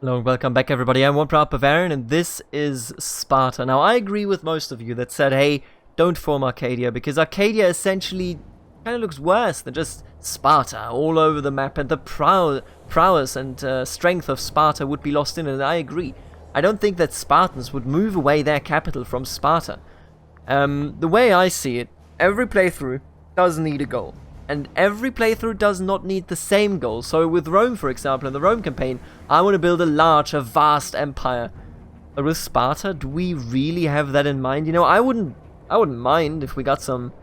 Hello and welcome back everybody, I'm one proud Bavarian and this is Sparta. Now I agree with most of you that said, hey, don't form Arcadia, because Arcadia essentially kind of looks worse than just Sparta all over the map, and the prowess and strength of Sparta would be lost in it, and I agree. I don't think that Spartans would move away their capital from Sparta. The way I see it, every playthrough does need a goal. And every playthrough does not need the same goal. So with Rome, for example, in the Rome campaign, I want to build a vast empire. But with Sparta, do we really have that in mind? You know, I wouldn't mind if we got some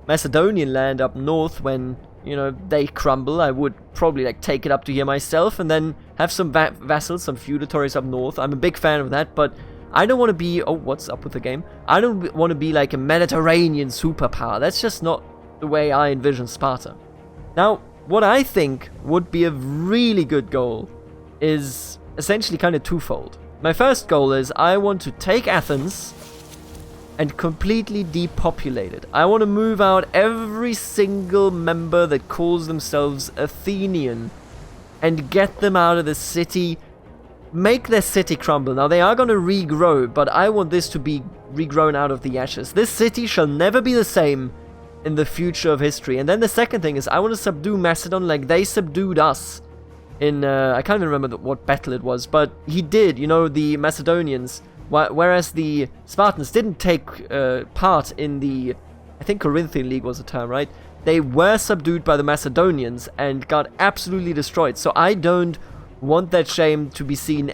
Macedonian land up north when, you know, they crumble. I would probably like take it up to here myself and then have some vassals, some feudatories up north. I'm a big fan of that, but I don't want to be... Oh, what's up with the game? I don't want to be like a Mediterranean superpower. That's just not the way I envision Sparta. Now, what I think would be a really good goal is essentially kind of twofold. My first goal is I want to take Athens and completely depopulate it. I want to move out every single member that calls themselves Athenian and get them out of the city, make their city crumble. Now, they are going to regrow, but I want this to be regrown out of the ashes. This city shall never be the same in the future of history. And then the second thing is I want to subdue Macedon like they subdued us in, I can't even remember what battle it was, but he did, you know, the Macedonians, whereas the Spartans didn't take part in the, I think Corinthian League was the term, right? They were subdued by the Macedonians and got absolutely destroyed. So I don't want that shame to be seen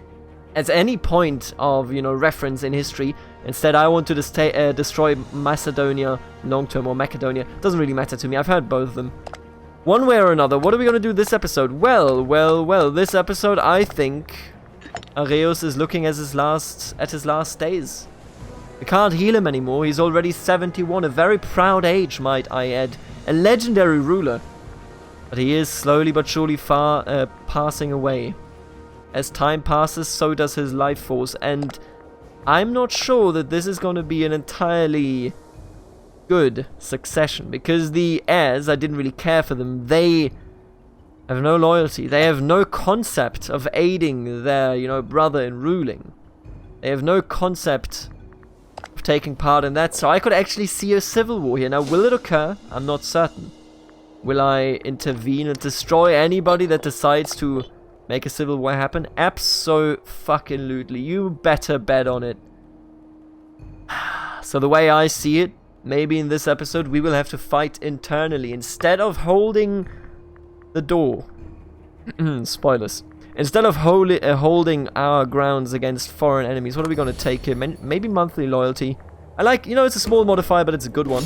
as any point of, you know, reference in history. Instead, I want to destroy Macedonia long-term, or Macedonia. Doesn't really matter to me. I've heard both of them. One way or another, what are we going to do this episode? Well, this episode, I think Areus is looking at his last days. We can't heal him anymore. He's already 71, a very proud age, might I add. A legendary ruler. But he is slowly but surely passing away. As time passes, so does his life force, and I'm not sure that this is going to be an entirely good succession, because the heirs, I didn't really care for them. They have no loyalty. They have no concept of aiding their, you know, brother in ruling. They have no concept of taking part in that, so I could actually see a civil war here. Now, will it occur? I'm not certain. Will I intervene and destroy anybody that decides to make a civil war happen? Abso-fucking-lutely. You better bet on it. So the way I see it, maybe in this episode we will have to fight internally instead of holding the door. Spoilers. Instead of holding our grounds against foreign enemies, what are we going to take here? Maybe monthly loyalty. I like, you know, it's a small modifier, but it's a good one.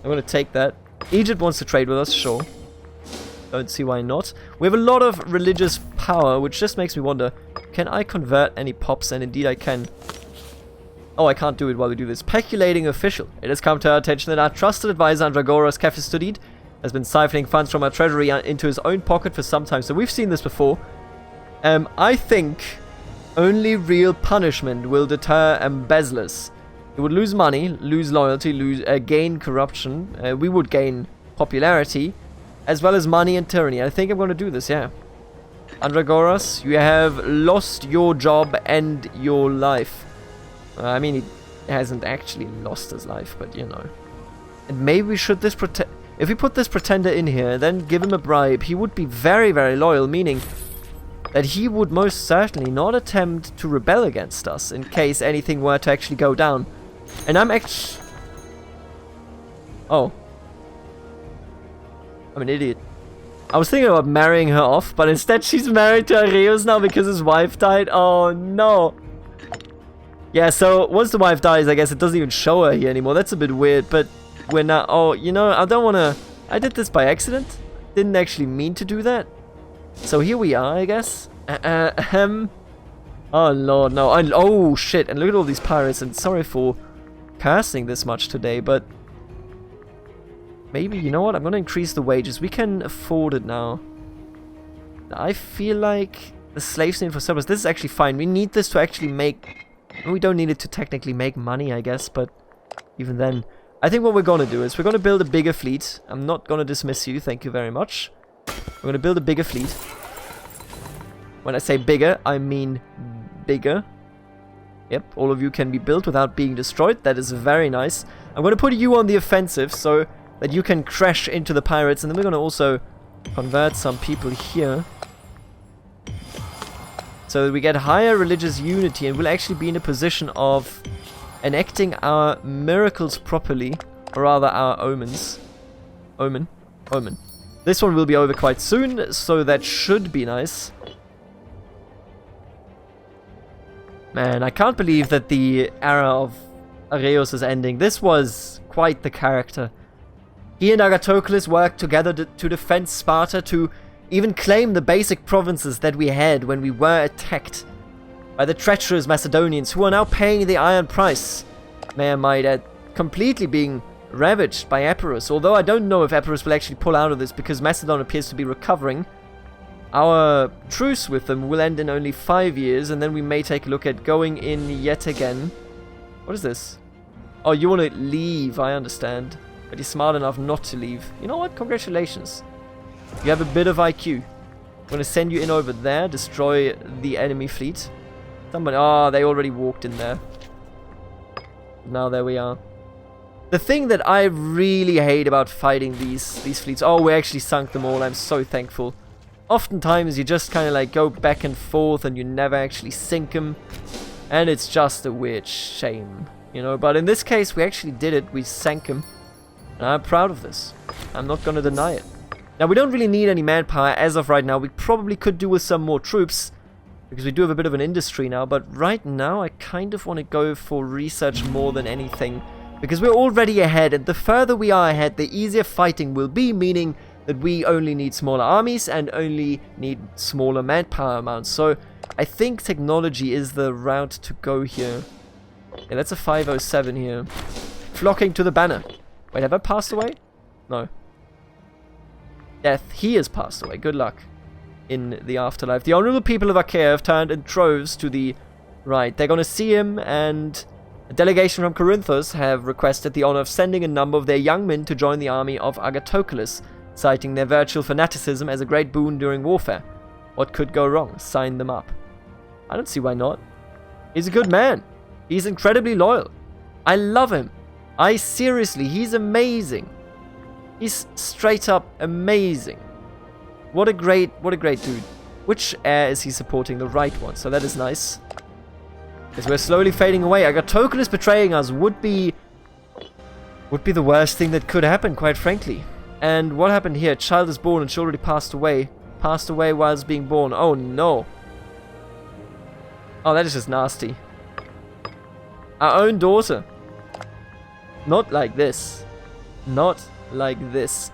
I'm going to take that. Egypt wants to trade with us, sure. Don't see why not. We have a lot of religious power, which just makes me wonder, can I convert any pops? And indeed I can. Oh, I can't do it while we do this. Peculating official. It has come to our attention that our trusted advisor, Andragoras Kefistudid, has been siphoning funds from our treasury into his own pocket for some time. So we've seen this before. I think only real punishment will deter embezzlers. He would lose money, lose loyalty, gain corruption. We would gain popularity, as well as money and tyranny. I think I'm going to do this, yeah. Andragoras, you have lost your job and your life. I mean, he hasn't actually lost his life, but you know. And maybe we should if we put this pretender in here, then give him a bribe, he would be very, very loyal, meaning that he would most certainly not attempt to rebel against us in case anything were to actually go down. And I'm actually... Oh. I'm an idiot. I was thinking about marrying her off, but instead she's married to Areus now because his wife died. Oh no. Yeah, so once the wife dies, I guess it doesn't even show her here anymore. That's a bit weird, but we're not... Oh, you know, I don't want to... I did this by accident. Didn't actually mean to do that. So here we are, I guess. Oh lord, no. Oh shit, and look at all these pirates, and sorry for cursing this much today, but... Maybe, you know what, I'm going to increase the wages. We can afford it now. I feel like the slaves need for surplus. This is actually fine. We need this to actually make... We don't need it to technically make money, I guess, but even then... I think what we're going to do is we're going to build a bigger fleet. I'm not going to dismiss you, thank you very much. We're going to build a bigger fleet. When I say bigger, I mean bigger. Yep, all of you can be built without being destroyed. That is very nice. I'm going to put you on the offensive so that you can crash into the pirates. And then we're going to also convert some people here, so that we get higher religious unity and we'll actually be in a position of enacting our miracles properly, or rather our omens. Omen. This one will be over quite soon, so that should be nice. Man, I can't believe that the era of Areus is ending. This was quite the character. He and Agathocles worked together to defend Sparta, to even claim the basic provinces that we had when we were attacked by the treacherous Macedonians, who are now paying the iron price. May I might add, completely being ravaged by Epirus, although I don't know if Epirus will actually pull out of this, because Macedon appears to be recovering. Our truce with them will end in only 5 years, and then we may take a look at going in yet again. What is this? Oh, you want to leave, I understand. But you're smart enough not to leave. You know what? Congratulations. You have a bit of IQ. I'm going to send you in over there, destroy the enemy fleet. Somebody... Oh, they already walked in there. Now there we are. The thing that I really hate about fighting these fleets... Oh, we actually sunk them all. I'm so thankful. Oftentimes you just kind of like go back and forth and you never actually sink them. And it's just a weird shame, you know. But in this case, we actually did it. We sank him. And I'm proud of this. I'm not going to deny it. Now, we don't really need any manpower as of right now. We probably could do with some more troops, because we do have a bit of an industry now. But right now, I kind of want to go for research more than anything, because we're already ahead. And the further we are ahead, the easier fighting will be, meaning that we only need smaller armies and only need smaller manpower amounts. So I think technology is the route to go here. Yeah, that's a 507 here. Flocking to the banner. Wait, have I passed away? No. Death, he has passed away. Good luck in the afterlife. The honorable people of Achaea have turned in troves to the right. They're going to see him, and a delegation from Corinthus have requested the honor of sending a number of their young men to join the army of Agathocles, citing their virtual fanaticism as a great boon during warfare. What could go wrong? Sign them up. I don't see why not. He's a good man. He's incredibly loyal. I love him. He's amazing. He's straight up amazing. What a great dude. Which heir is he supporting? The right one, so that is nice. Because we're slowly fading away. Agathocles betraying us would be the worst thing that could happen, quite frankly. And what happened here? Child is born and she already passed away. Passed away whilst being born. Oh no. Oh, that is just nasty. Our own daughter. Not like this. Not like this.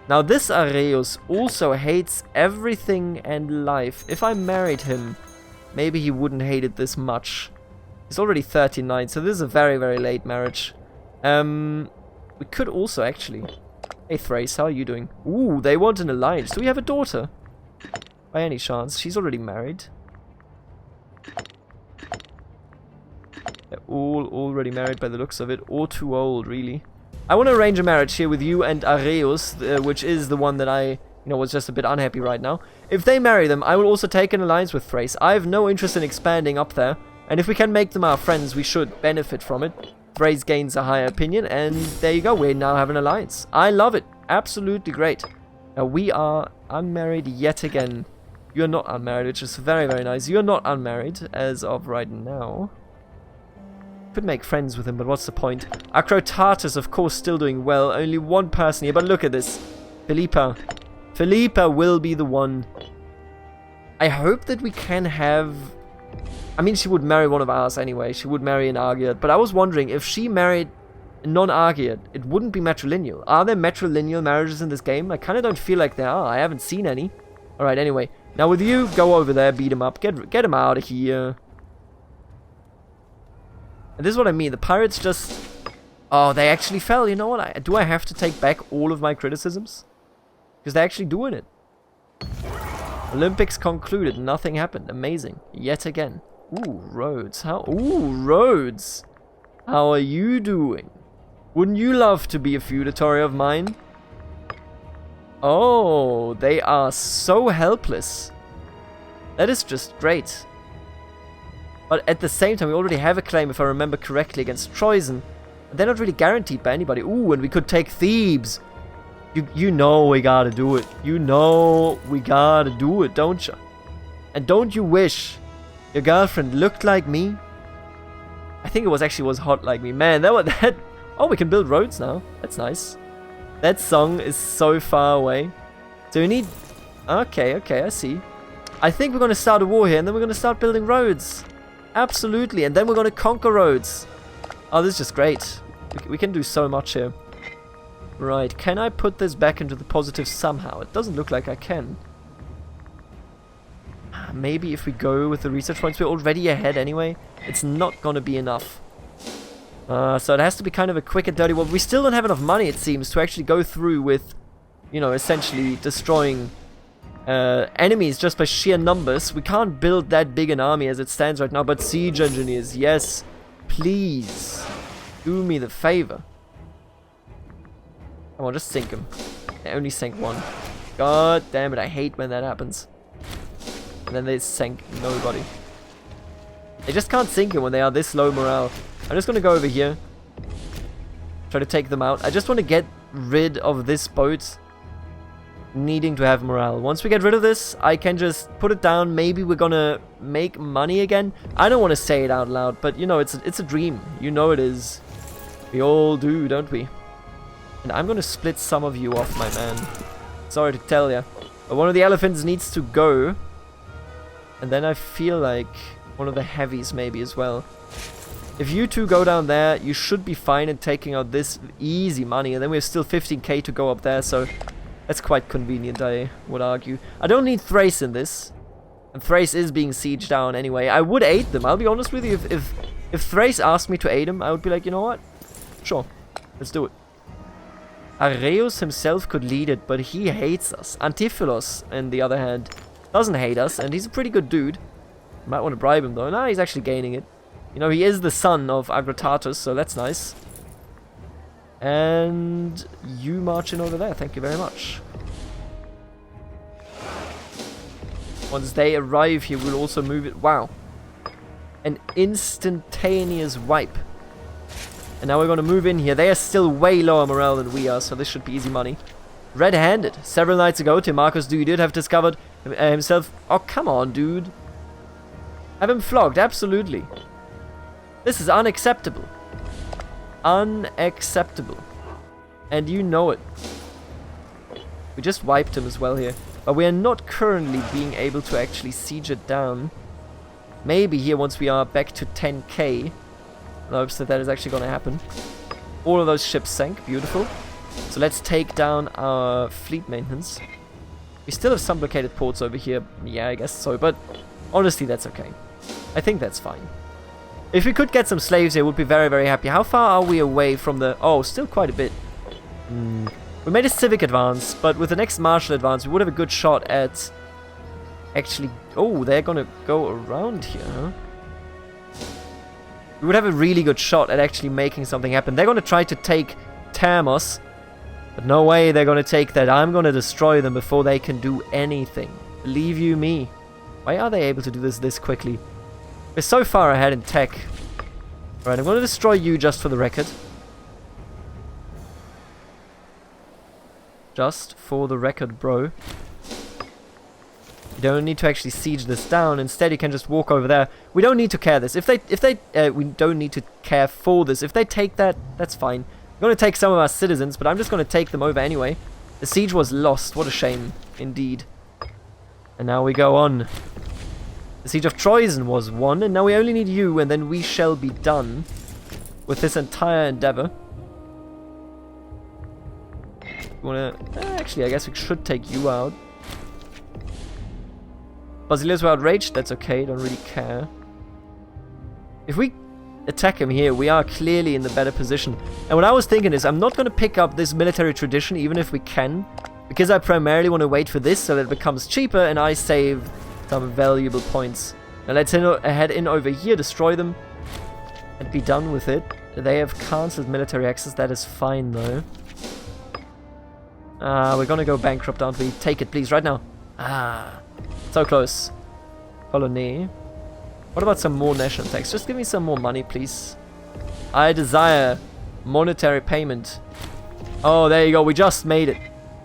Now this Areus also hates everything and life. If I married him, maybe he wouldn't hate it this much. He's already 39, so this is a very, very late marriage. We could also actually... Hey Thrace, how are you doing? Ooh, they want an alliance. Do we have a daughter? By any chance? She's already married. They're all already married by the looks of it. Or too old, really. I want to arrange a marriage here with you and Areus, which is the one that I, was just a bit unhappy right now. If they marry them, I will also take an alliance with Thrace. I have no interest in expanding up there, and if we can make them our friends, we should benefit from it. Thrace gains a higher opinion, and there you go, we now have an alliance. I love it. Absolutely great. Now, we are unmarried yet again. You're not unmarried, which is very, very nice. You're not unmarried as of right now. Could make friends with him, but what's the point? Acrotatus, of course, still doing well. Only one person here, but look at this. Philippa. Philippa will be the one. I hope that we can have... I mean, she would marry one of ours anyway. She would marry an Argead. But I was wondering, if she married a non-Argead, it wouldn't be matrilineal. Are there matrilineal marriages in this game? I kind of don't feel like there are. I haven't seen any. Alright, anyway. Now with you, go over there, beat him up. Get him out of here. And this is what I mean. The pirates just... Oh, they actually fell. You know what? Do I have to take back all of my criticisms? Because they're actually doing it. Olympics concluded. Nothing happened. Amazing. Yet again. Ooh, Rhodes. Ooh, Rhodes. How are you doing? Wouldn't you love to be a feudatory of mine? Oh, they are so helpless. That is just great. But at the same time, we already have a claim, if I remember correctly, against Troyzen. They're not really guaranteed by anybody. Ooh, and we could take Thebes. You know we gotta do it. You know we gotta do it, don't you? And don't you wish your girlfriend looked like me? I think it was hot like me. Man, that... Oh, we can build roads now. That's nice. That song is so far away. So we need... Okay, I see. I think we're gonna start a war here, and then we're gonna start building roads. Absolutely, and then we're gonna conquer roads. Oh, this is just great. We can do so much here. Right, can I put this back into the positive somehow? It doesn't look like I can. Maybe if we go with the research points, we're already ahead anyway. It's not gonna be enough. So it has to be kind of a quick and dirty one. We still don't have enough money, it seems, to actually go through with, you know, essentially destroying enemies just by sheer numbers. We can't build that big an army as it stands right now, but siege engineers, yes, please, do me the favor. Come on, just sink them. They only sank one. God damn it, I hate when that happens. And then they sank nobody. They just can't sink it when they are this low morale. I'm just gonna go over here. Try to take them out. I just want to get rid of this boat needing to have morale. Once we get rid of this, I can just put it down. Maybe we're gonna make money again. I don't want to say it out loud, but you know, it's a dream. You know it is. We all do, don't we? And I'm gonna split some of you off, my man. Sorry to tell ya, but one of the elephants needs to go. And then I feel like one of the heavies maybe as well. If you two go down there, you should be fine in taking out this easy money. And then we have still 15k to go up there, so that's quite convenient, I would argue. I don't need Thrace in this. And Thrace is being sieged down anyway. I would aid them, I'll be honest with you. If Thrace asked me to aid him, I would be like, you know what? Sure, let's do it. Areus himself could lead it, but he hates us. Antiphilos, on the other hand, doesn't hate us, and he's a pretty good dude. Might want to bribe him though. Nah, he's actually gaining it. You know, he is the son of Agrotatus, so that's nice. And you march in over there, thank you very much. Once they arrive here, we'll also move it. Wow. An instantaneous wipe. And now we're going to move in here. They are still way lower morale than we are, so this should be easy money. Red-handed. Several nights ago, Timarchus Dude have discovered himself... Oh, come on, dude. Have him flogged, absolutely. This is unacceptable. Unacceptable. And you know it. We just wiped him as well here. But we are not currently being able to actually siege it down. Maybe here once we are back to 10k. In hopes that that is actually going to happen. All of those ships sank. Beautiful. So let's take down our fleet maintenance. We still have some blockaded ports over here. Yeah, I guess so. But honestly, that's okay. I think that's fine. If we could get some slaves here, we'd be very, very happy. How far are we away from the... Oh, still quite a bit. We made a civic advance, but with the next martial advance, we would have a good shot at... Actually... Oh, they're gonna go around here, huh? We would have a really good shot at actually making something happen. They're gonna try to take Termos, but no way they're gonna take that. I'm gonna destroy them before they can do anything. Believe you me. Why are they able to do this quickly? We're so far ahead in tech. Alright, I'm gonna destroy you just for the record. Just for the record, bro. You don't need to actually siege this down. Instead, you can just walk over there. We don't need to care this. We don't need to care for this. If they take that, that's fine. I'm going to take some of our citizens, but I'm just going to take them over anyway. The siege was lost. What a shame, indeed. And now we go on. The siege of Troyzen was won, and now we only need you, and then we shall be done with this entire endeavor. You wanna... actually, I guess we should take you out. Basileus were outraged, that's okay, don't really care. If we attack him here, we are clearly in the better position. And what I was thinking is, I'm not going to pick up this military tradition, even if we can, because I primarily want to wait for this so that it becomes cheaper and I save some valuable points. Now let's head in over here, destroy them, and be done with it. They have cancelled military access, that is fine though. We're gonna go bankrupt, aren't we? Take it, please, right now. So close. colony. What about some more national tax? Just give me some more money, please. I desire monetary payment. Oh, there you go. We just made it.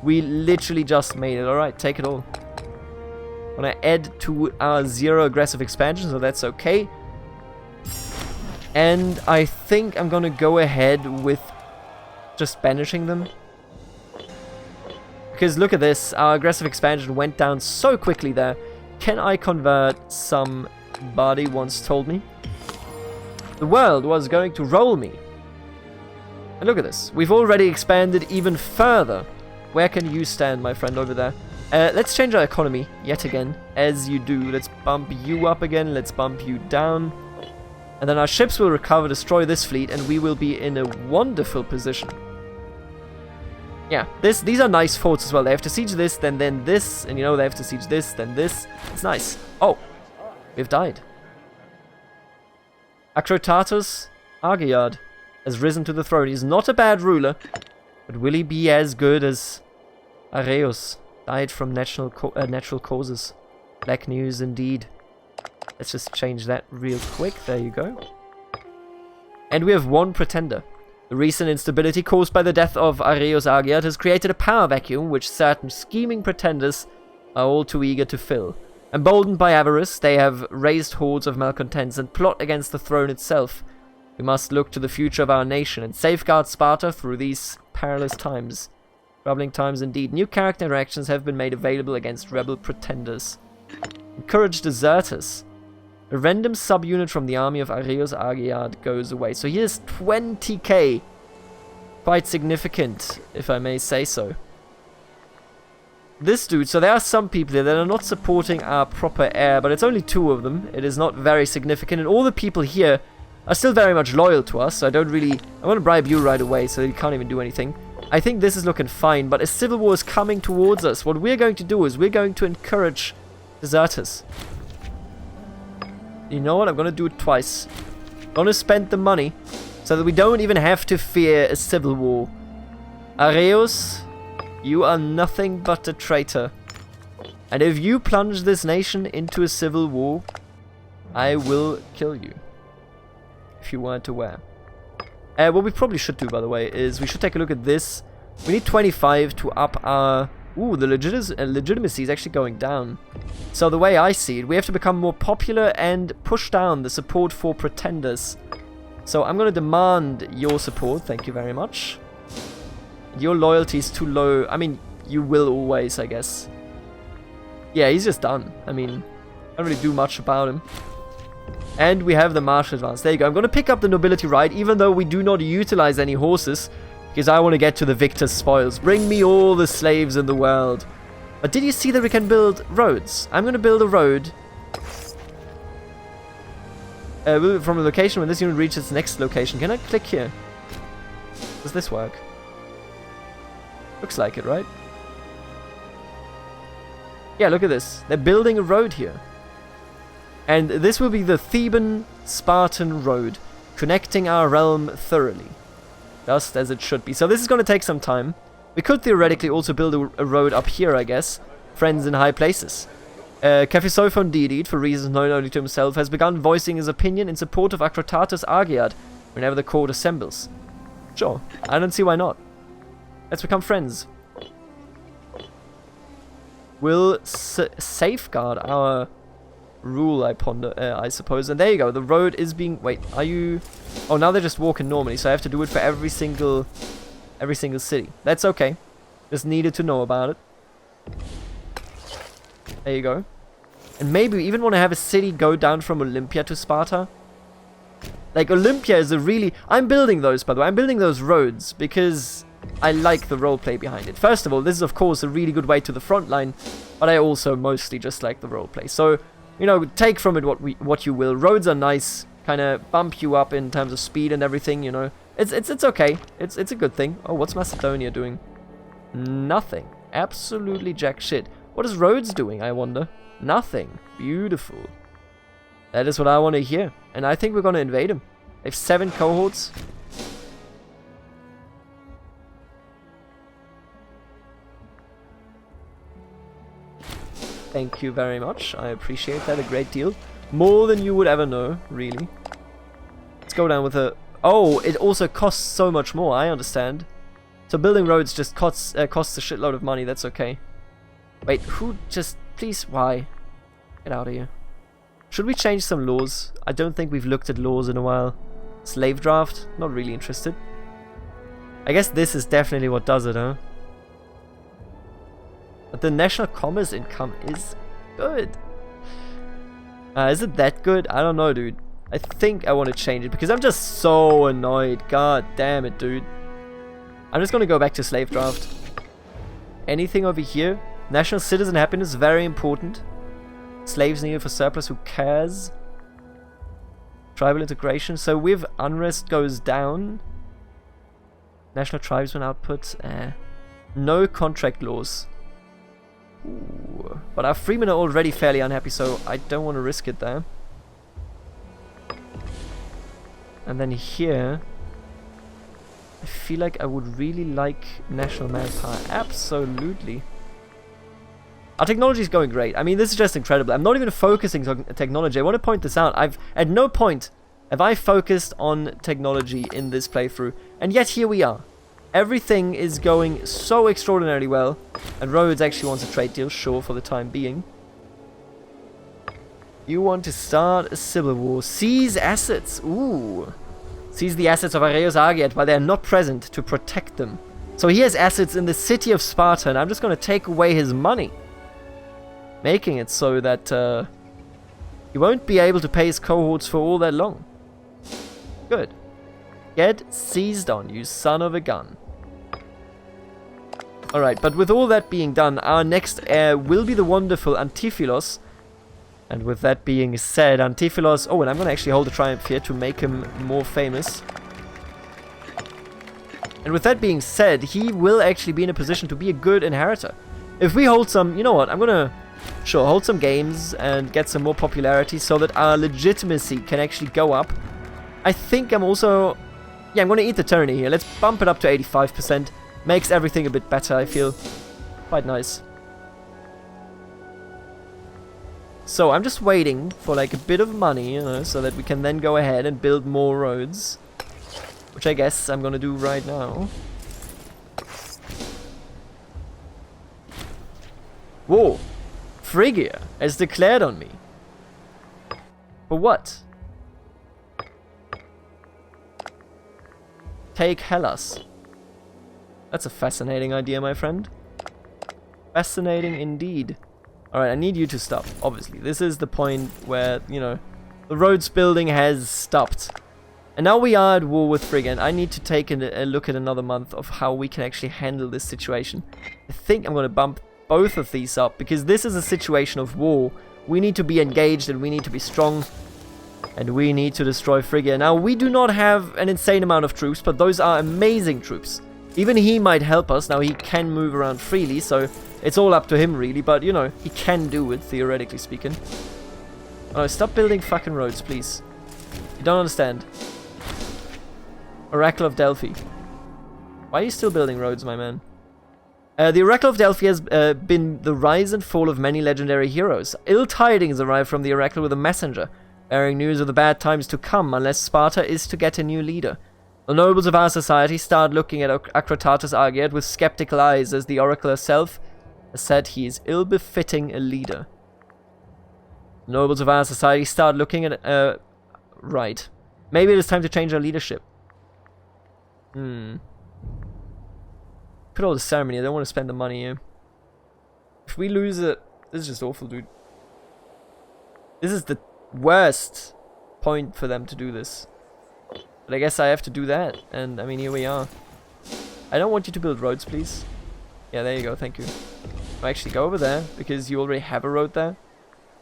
We literally just made it. Alright, take it all. I'm gonna add to our 0 aggressive expansion, so that's okay. And I think I'm gonna go ahead with just banishing them. Because look at this, our aggressive expansion went down so quickly there. Can I convert? Somebody once told me. The world was going to roll me. And look at this, we've already expanded even further. Where can you stand, my friend, over there? Let's change our economy yet again, as you do. Let's bump you up again, let's bump you down. And then our ships will recover, destroy this fleet, and we will be in a wonderful position. Yeah, these are nice forts as well. They have to siege this, then this, and you know, they have to siege this, then this. It's nice. Oh, we've died. Acrotatus Argiad has risen to the throne. He's not a bad ruler, but will he be as good as Areus? Died from natural causes. Black news indeed. Let's just change that real quick. There you go. And we have one pretender. The recent instability caused by the death of Areus Argiad has created a power vacuum which certain scheming pretenders are all too eager to fill. Emboldened by avarice, they have raised hordes of malcontents and plot against the throne itself. We must look to the future of our nation and safeguard Sparta through these perilous times. Troubling times indeed. New character interactions have been made available against rebel pretenders. Encourage deserters. A random subunit from the army of Areus Argiad goes away. So here's 20k. Quite significant, if I may say so. This dude, so there are some people here that are not supporting our proper heir, but it's only 2 of them. It is not very significant, and all the people here are still very much loyal to us, so I want to bribe you right away, so you can't even do anything. I think this is looking fine, but a civil war is coming towards us. What we're going to do is we're going to encourage deserters. You know what? I'm going to do it twice. I'm going to spend the money so that we don't even have to fear a civil war. Areus, you are nothing but a traitor. And if you plunge this nation into a civil war, I will kill you. If you weren't aware. What we probably should do, by the way, is we should take a look at this. We need 25 to up our... Ooh, the legitimacy is actually going down. So the way I see it, we have to become more popular and push down the support for pretenders. So I'm going to demand your support. Thank you very much. Your loyalty is too low. I mean, you will always, I guess. Yeah, he's just done. I mean, I don't really do much about him. And we have the martial advance. There you go. I'm going to pick up the nobility right, even though we do not utilize any horses, because I want to get to the victor's spoils. Bring me all the slaves in the world. But did you see that we can build roads? I'm going to build a road from a location when this unit reaches its next location. Can I click here? Does this work? Looks like it, right? Yeah, look at this. They're building a road here. And this will be the Theban-Spartan road, connecting our realm thoroughly. Just as it should be. So this is going to take some time. We could theoretically also build a road up here, I guess. Friends in high places. Cephisophon Didid, for reasons known only to himself, has begun voicing his opinion in support of Acrotatus Argiad whenever the court assembles. Sure, I don't see why not. Let's become friends. We'll safeguard our... rule, I suppose. And there you go, the road is being... Wait, are you... Oh, now they're just walking normally, so I have to do it for every single city. That's okay. Just needed to know about it. There you go. And maybe we even want to have a city go down from Olympia to Sparta. Like, Olympia is a really... I'm building those, by the way. I'm building those roads because I like the roleplay behind it. First of all, this is, of course, a really good way to the front line, but I also mostly just like the roleplay. So... You know, take from it what you will. Roads are nice, kind of bump you up in terms of speed and everything, you know. It's okay. It's a good thing. Oh, what's Macedonia doing? Nothing. Absolutely jack shit. What is Rhodes doing, I wonder? Nothing. Beautiful. That is what I want to hear. And I think we're going to invade him. They have 7 cohorts. Thank you very much. I appreciate that a great deal. More than you would ever know, really. Let's go down with a... Oh, it also costs so much more, I understand. So building roads just costs a shitload of money, that's okay. Wait, who just... Please, why? Get out of here. Should we change some laws? I don't think we've looked at laws in a while. Slave draft? Not really interested. I guess this is definitely what does it, huh? But the national commerce income is good. Is it that good? I don't know, dude. I think I want to change it because I'm just so annoyed. God damn it, dude. I'm just going to go back to slave draft. Anything over here? National citizen happiness, very important. Slaves needed for surplus, who cares? Tribal integration. So with unrest goes down. National tribesman output. No contract laws. Ooh. But our freemen are already fairly unhappy, so I don't want to risk it there. And then here, I feel like I would really like national manpower. Absolutely. Our technology is going great. I mean, this is just incredible. I'm not even focusing on technology. I want to point this out. At no point have I focused on technology in this playthrough. And yet here we are. Everything is going so extraordinarily well. And Rhodes actually wants a trade deal, sure, for the time being. You want to start a civil war. Seize assets. Ooh. Seize the assets of Areios Argeat while they are not present to protect them. So he has assets in the city of Sparta, and I'm just going to take away his money. Making it so that he won't be able to pay his cohorts for all that long. Good. Get seized on, you son of a gun. Alright, but with all that being done, our next heir will be the wonderful Antiphilos. And with that being said, Antiphilos... Oh, and I'm going to actually hold a triumph here to make him more famous. And with that being said, he will actually be in a position to be a good inheritor. If we hold some... You know what? I'm going to... Sure, hold some games and get some more popularity so that our legitimacy can actually go up. I think I'm also... Yeah, I'm going to eat the tyranny here. Let's bump it up to 85%. Makes everything a bit better, I feel. Quite nice. So, I'm just waiting for like a bit of money, you know, so that we can then go ahead and build more roads. Which I guess I'm going to do right now. Whoa! Phrygia has declared on me. For what? Take Hellas. That's a fascinating idea, my friend. Fascinating indeed. Alright, I need you to stop, obviously. This is the point where, you know, the roads building has stopped. And now we are at war with Phrygia, and I need to take a look at another month of how we can actually handle this situation. I think I'm going to bump both of these up, because this is a situation of war. We need to be engaged, and we need to be strong. And we need to destroy Phrygia. Now, we do not have an insane amount of troops, but those are amazing troops. Even he might help us. Now, he can move around freely, so it's all up to him, really. But, you know, he can do it, theoretically speaking. Oh, stop building fucking roads, please. You don't understand. Oracle of Delphi. Why are you still building roads, my man? The Oracle of Delphi has been the rise and fall of many legendary heroes. Ill tidings arrive from the Oracle with a messenger, bearing news of the bad times to come unless Sparta is to get a new leader. The nobles of our society start looking at Acrotatus Argeat with skeptical eyes, as the Oracle herself has said he is ill-befitting a leader. The nobles of our society start looking at... Right. Maybe it is time to change our leadership. Put all the ceremony, I don't want to spend the money here. If we lose it... This is just awful, dude. This is the worst point for them to do this. But I guess I have to do that, and I mean, here we are. I don't want you to build roads, please. Yeah, there you go, thank you. I'll actually go over there, because you already have a road there.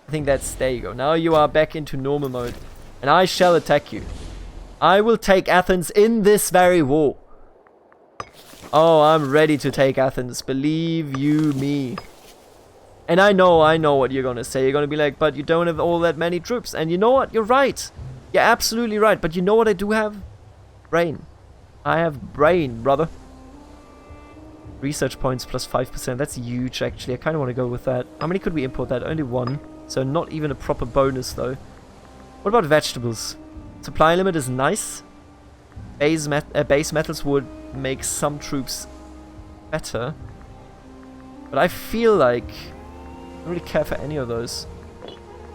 I think that's... There you go. Now you are back into normal mode. And I shall attack you. I will take Athens in this very war. Oh, I'm ready to take Athens. Believe you me. And I know what you're gonna say. You're gonna be like, but you don't have all that many troops. And you know what? You're right. You're absolutely right. But you know what I do have? Brain. I have brain, brother. Research points plus 5%. That's huge, actually. I kind of want to go with that. How many could we import that? Only one. So not even a proper bonus, though. What about vegetables? Supply limit is nice. Base metals would make some troops better. But I feel like I don't really care for any of those.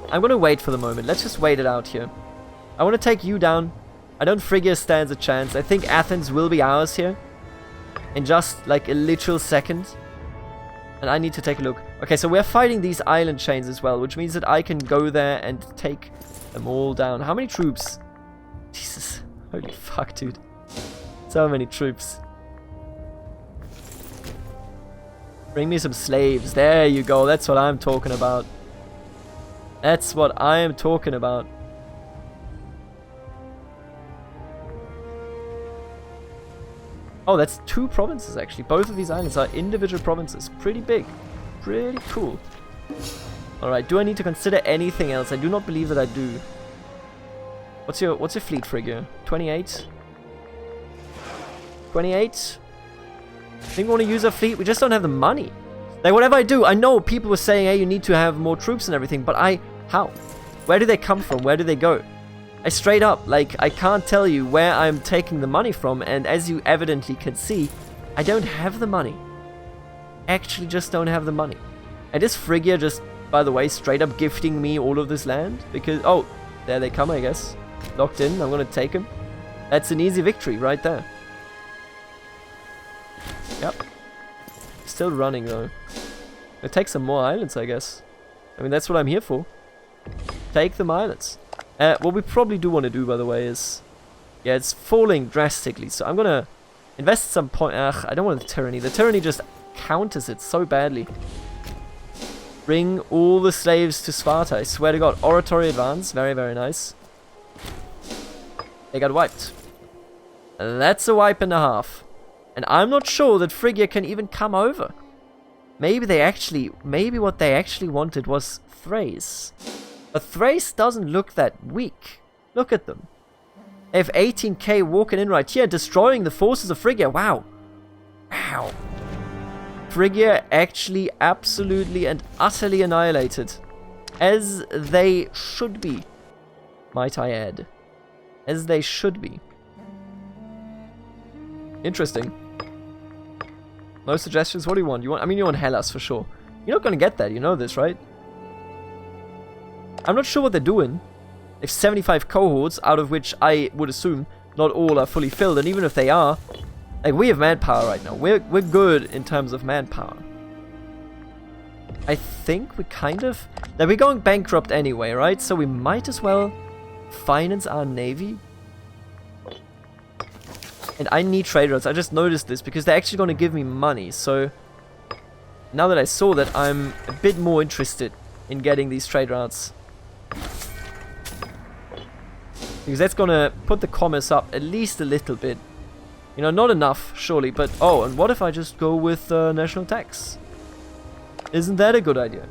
I'm going to wait for the moment. Let's just wait it out here. I want to take you down. I don't Phrygia stands a chance. I think Athens will be ours here. In just like a literal second. And I need to take a look. Okay, so we're fighting these island chains as well, which means that I can go there and take them all down. How many troops? Jesus. Holy fuck, dude. So many troops. Bring me some slaves. There you go. That's what I'm talking about. That's what I am talking about. Oh, that's 2 provinces, actually. Both of these islands are individual provinces. Pretty big. Pretty cool. Alright, do I need to consider anything else? I do not believe that I do. What's your fleet figure? 28? 28? I think we want to use our fleet. We just don't have the money. Like, whatever I do, I know people were saying, hey, you need to have more troops and everything, but how? Where do they come from? Where do they go? I straight up, like, I can't tell you where I'm taking the money from, and as you evidently can see, I don't have the money. Actually just don't have the money. And is Phrygia just, by the way, straight up gifting me all of this land? Because, oh, there they come, I guess. Locked in, I'm gonna take them. That's an easy victory right there. Yep. Still running, though. Gonna take some more islands, I guess. I mean, that's what I'm here for. Take them islands. What we probably do want to do, by the way, is... Yeah, it's falling drastically, so I'm gonna invest some point... I don't want the tyranny. The tyranny just counters it so badly. Bring all the slaves to Sparta. I swear to God. Oratory advance. Very, very nice. They got wiped. That's a wipe and a half. And I'm not sure that Phrygia can even come over. Maybe what they actually wanted was Thrace. But Thrace doesn't look that weak. Look at them. They have 18k walking in right here, destroying the forces of Phrygia. Wow. Wow. Phrygia actually absolutely and utterly annihilated. As they should be. Might I add. As they should be. Interesting. No suggestions? What do you want? I mean, you want Hellas for sure. You're not gonna get that, you know this, right? I'm not sure what they're doing. They have 75 cohorts, out of which I would assume not all are fully filled, and even if they are, like, we have manpower right now. We're good in terms of manpower. I think we kind of... Like, we're going bankrupt anyway, right? So we might as well finance our navy. And I need trade routes. I just noticed this because they're actually going to give me money. So now that I saw that, I'm a bit more interested in getting these trade routes. Because that's going to put the commerce up at least a little bit. You know, not enough, surely. But, oh, and what if I just go with national tax? Isn't that a good idea?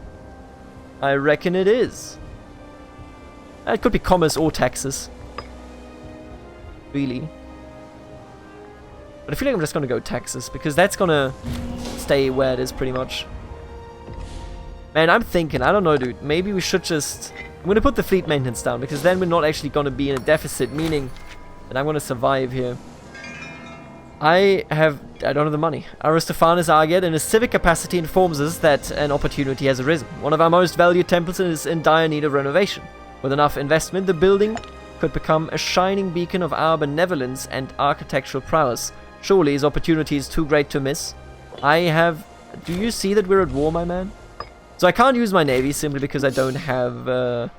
I reckon it is. It could be commerce or taxes. Really. But I feel like I'm just going to go taxes, because that's going to stay where it is pretty much. Man, I'm thinking, I don't know, dude. Maybe we should just... I'm going to put the fleet maintenance down, because then we're not actually going to be in a deficit, meaning that I'm going to survive here. I don't have the money. Aristophanes Arged, in his civic capacity, informs us that an opportunity has arisen. One of our most valued temples is in dire need of renovation. With enough investment, the building could become a shining beacon of our benevolence and architectural prowess. Surely his opportunity is too great to miss. Do you see that we're at war, my man? So I can't use my navy simply because I don't have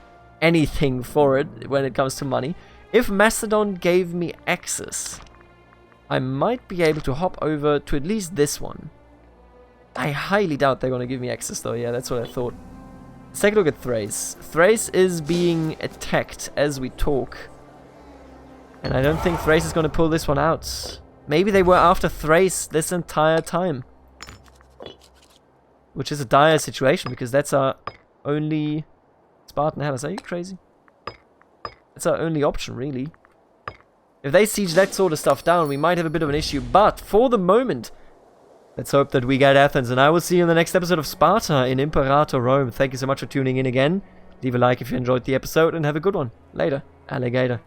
anything for it when it comes to money. If Macedon gave me access, I might be able to hop over to at least this one. I highly doubt they're going to give me access though. Yeah, that's what I thought. Let's take a look at Thrace. Thrace is being attacked as we talk. And I don't think Thrace is going to pull this one out. Maybe they were after Thrace this entire time. Which is a dire situation, because that's our only... Spartan Hellas, are you crazy? That's our only option, really. If they siege that sort of stuff down, we might have a bit of an issue. But, for the moment, Let's hope that we get Athens. And I will see you in the next episode of Sparta in Imperator, Rome. Thank you so much for tuning in again. Leave a like if you enjoyed the episode and have a good one. Later, alligator.